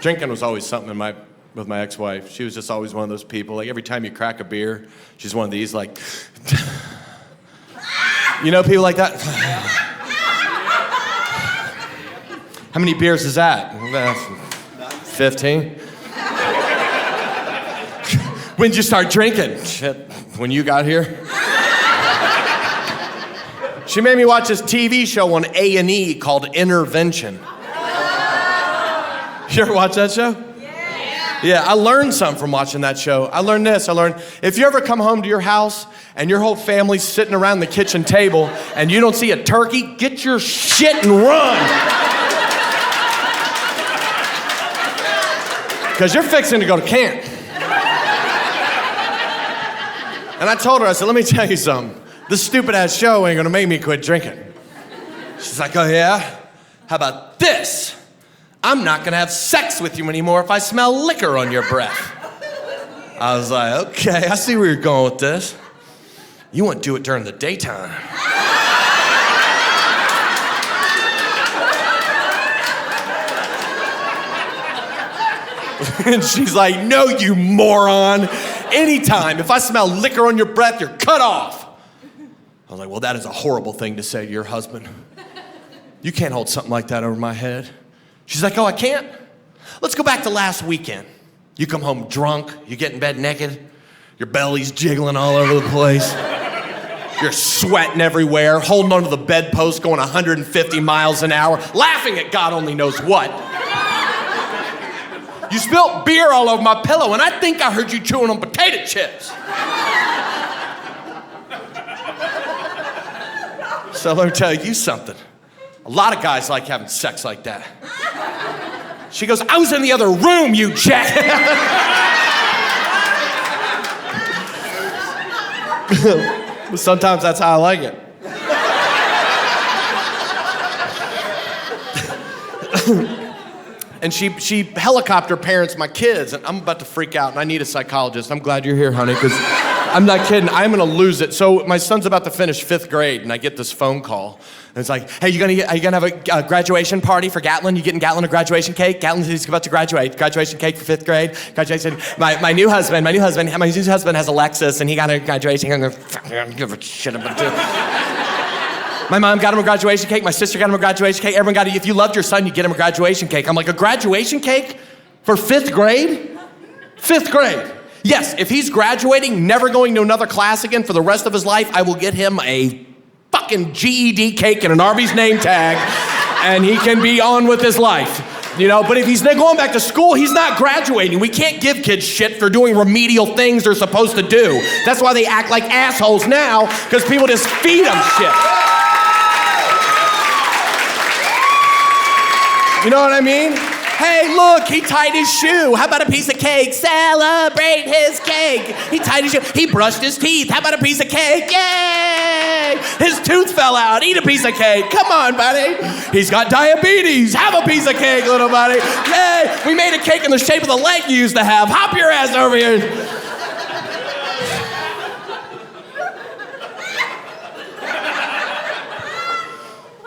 Drinking was always something with my ex-wife. She was just always one of those people. Like every time you crack a beer, she's one of these like, you know, people like that. How many beers is that? 15. When did you start drinking? Shit, when you got here. She made me watch this TV show on A&E called Intervention. You ever watch that show? Yeah, I learned something from watching that show. I learned this. If you ever come home to your house and your whole family's sitting around the kitchen table and you don't see a turkey, get your shit and run. Because you're fixing to go to camp. And I told her, I said, let me tell you something. This stupid ass show ain't gonna make me quit drinking. She's like, oh yeah? How about this? I'm not gonna have sex with you anymore if I smell liquor on your breath. I was like, okay, I see where you're going with this. You wouldn't do it during the daytime. And she's like, no, you moron. Anytime, if I smell liquor on your breath, you're cut off. I was like, well, that is a horrible thing to say to your husband. You can't hold something like that over my head. She's like, oh, I can't? Let's go back to last weekend. You come home drunk, you get in bed naked, your belly's jiggling all over the place. You're sweating everywhere, holding onto the bedpost, going 150 miles an hour, laughing at God only knows what. You spilt beer all over my pillow, and I think I heard you chewing on potato chips. So let me tell you something. A lot of guys like having sex like that. She goes, I was in the other room, you jack. Sometimes that's how I like it. And she helicopter parents my kids, and I'm about to freak out, and I need a psychologist. I'm glad you're here, honey, because I'm not kidding. I'm gonna lose it. So my son's about to finish 5th grade, and I get this phone call. And it's like, hey, are you gonna have a graduation party for Gatlin? You getting Gatlin a graduation cake? Gatlin is about to graduate. Graduation cake for 5th grade. Graduation. My new husband has a Lexus, and he got a graduation. I'm gonna give a shit about it. My mom got him a graduation cake. My sister got him a graduation cake. Everyone got it. If you loved your son, you get him a graduation cake. I'm like, a graduation cake for 5th grade? 5th grade. Yes, if he's graduating, never going to another class again for the rest of his life, I will get him a fucking GED cake and an Arby's name tag, and he can be on with his life. You know, but if he's going back to school, he's not graduating. We can't give kids shit for doing remedial things they're supposed to do. That's why they act like assholes now, because people just feed them shit. You know what I mean? Hey, look, he tied his shoe. How about a piece of cake? Celebrate his cake. He tied his shoe. He brushed his teeth. How about a piece of cake? Yay! His tooth fell out. Eat a piece of cake. Come on, buddy. He's got diabetes. Have a piece of cake, little buddy. Yay! We made a cake in the shape of the leg you used to have. Hop your ass over here.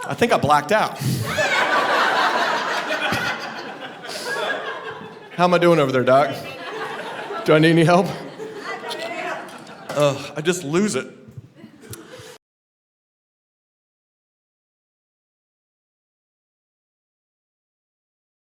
I think I blacked out. How am I doing over there, Doc? Do I need any help? I just lose it.